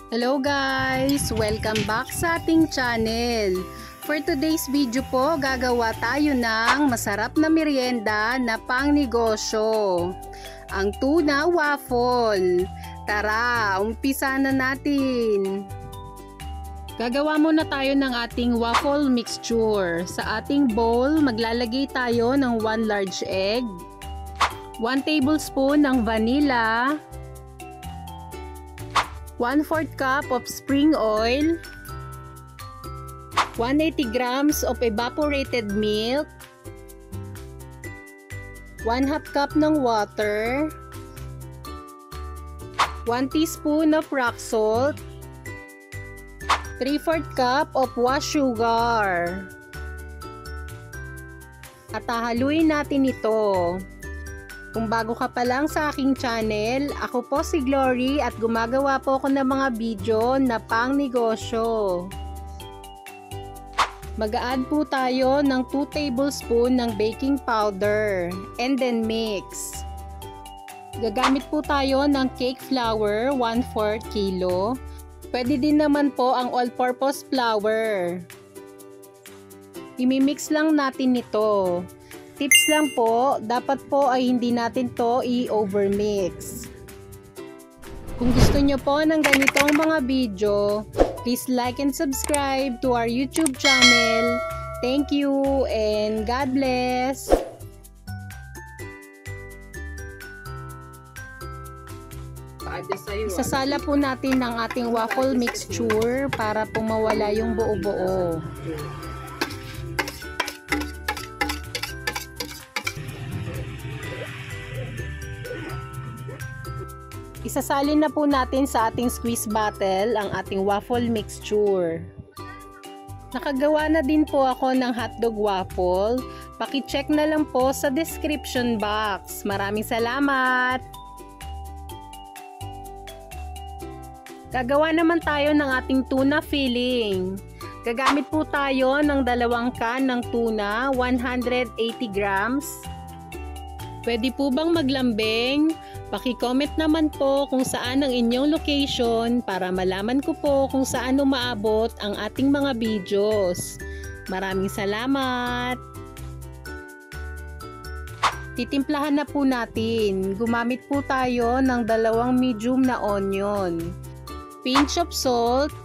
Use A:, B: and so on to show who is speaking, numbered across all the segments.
A: Hello guys! Welcome back sa ating channel. For today's video po, gagawa tayo ng masarap na merienda na pangnegosyo. Ang tuna waffle. Tara, umpisa na natin. Gagawa muna tayo ng ating waffle mixture. Sa ating bowl, maglalagay tayo ng 1 large egg, 1 tablespoon ng vanilla, 1/4 cup of spring oil, 180 grams of evaporated milk, 1/2 cup ng water, 1 teaspoon of rock salt, 3/4 cup of wash sugar. At hahaluin natin ito. Kung bago ka pa lang sa aking channel, ako po si Glory at gumagawa po ako ng mga video na pangnegosyo. Mag-a-add po tayo ng 2 tablespoon ng baking powder and then mix. Gagamit po tayo ng cake flour 1/4 kilo. Pwede din naman po ang all-purpose flour. Imimix lang natin ito. Tips lang po, dapat po ay hindi natin to i-overmix. Kung gusto nyo po ng ganitong mga video, please like and subscribe to our YouTube channel. Thank you and God bless! Isasala po natin ang ating waffle mixture para po mawala yung buo-buo. Isasalin na po natin sa ating squeeze bottle ang ating waffle mixture. Nakagawa na din po ako ng hotdog waffle. Paki-check na lang po sa description box. Maraming salamat! Gagawa naman tayo ng ating tuna filling. Gagamit po tayo ng 2 can ng tuna, 180 grams. Pwede po bang maglambing? Paki-comment naman po kung saan ang inyong location para malaman ko po kung saan umaabot ang ating mga videos. Maraming salamat! Titimplahan na po natin. Gumamit po tayo ng 2 medium na onion, pinch of salt,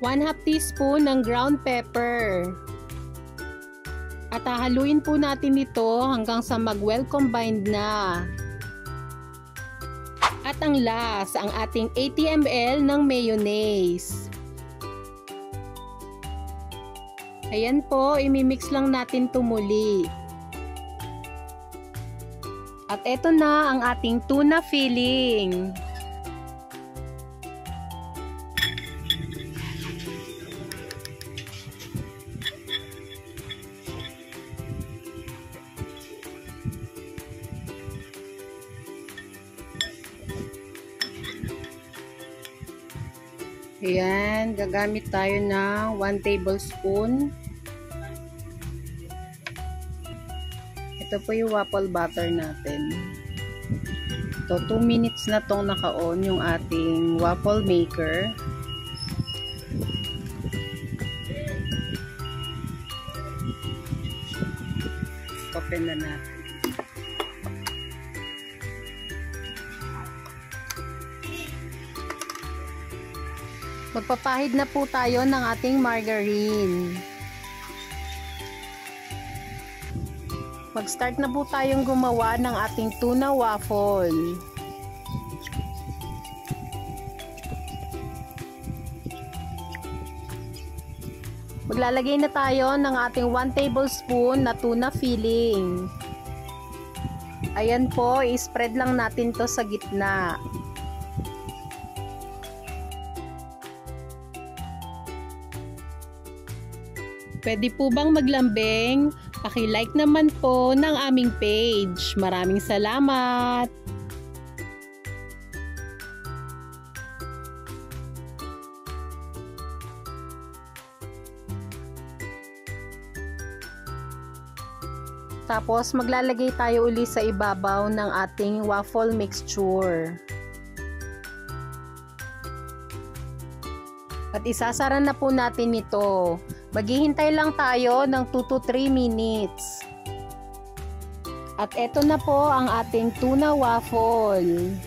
A: 1/2 teaspoon ng ground pepper. At hahaluin po natin ito hanggang sa mag-well combined na. At ang last, ang ating 80 ml ng mayonnaise. Ayan po, imimix lang natin ito muli. At eto na ang ating tuna filling. Ayan, gagamit tayo ng 1 tablespoon. Ito po yung waffle butter natin. Ito, 2 minutes na tong naka-on yung ating waffle maker. Open na natin. Magpapahid na po tayo ng ating margarine. Mag-start na po tayong gumawa ng ating tuna waffle. Maglalagay na tayo ng ating 1 tablespoon na tuna filling. Ayan po, i-spread lang natin to sa gitna. Pwede po bang maglambing? Paki-like naman po ng aming page. Maraming salamat! Tapos maglalagay tayo uli sa ibabaw ng ating waffle mixture. At isasara na po natin ito. Maghihintay lang tayo ng 2 to 3 minutes. At eto na po ang ating tuna waffle.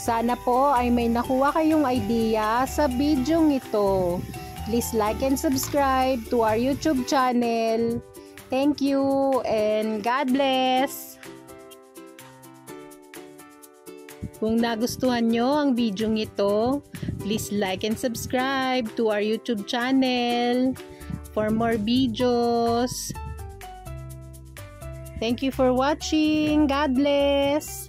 A: Sana po ay may nakuha kayong idea sa bidyong ito. Please like and subscribe to our YouTube channel. Thank you and God bless! Kung nagustuhan nyo ang bidyong ito, please like and subscribe to our YouTube channel for more videos. Thank you for watching. God bless!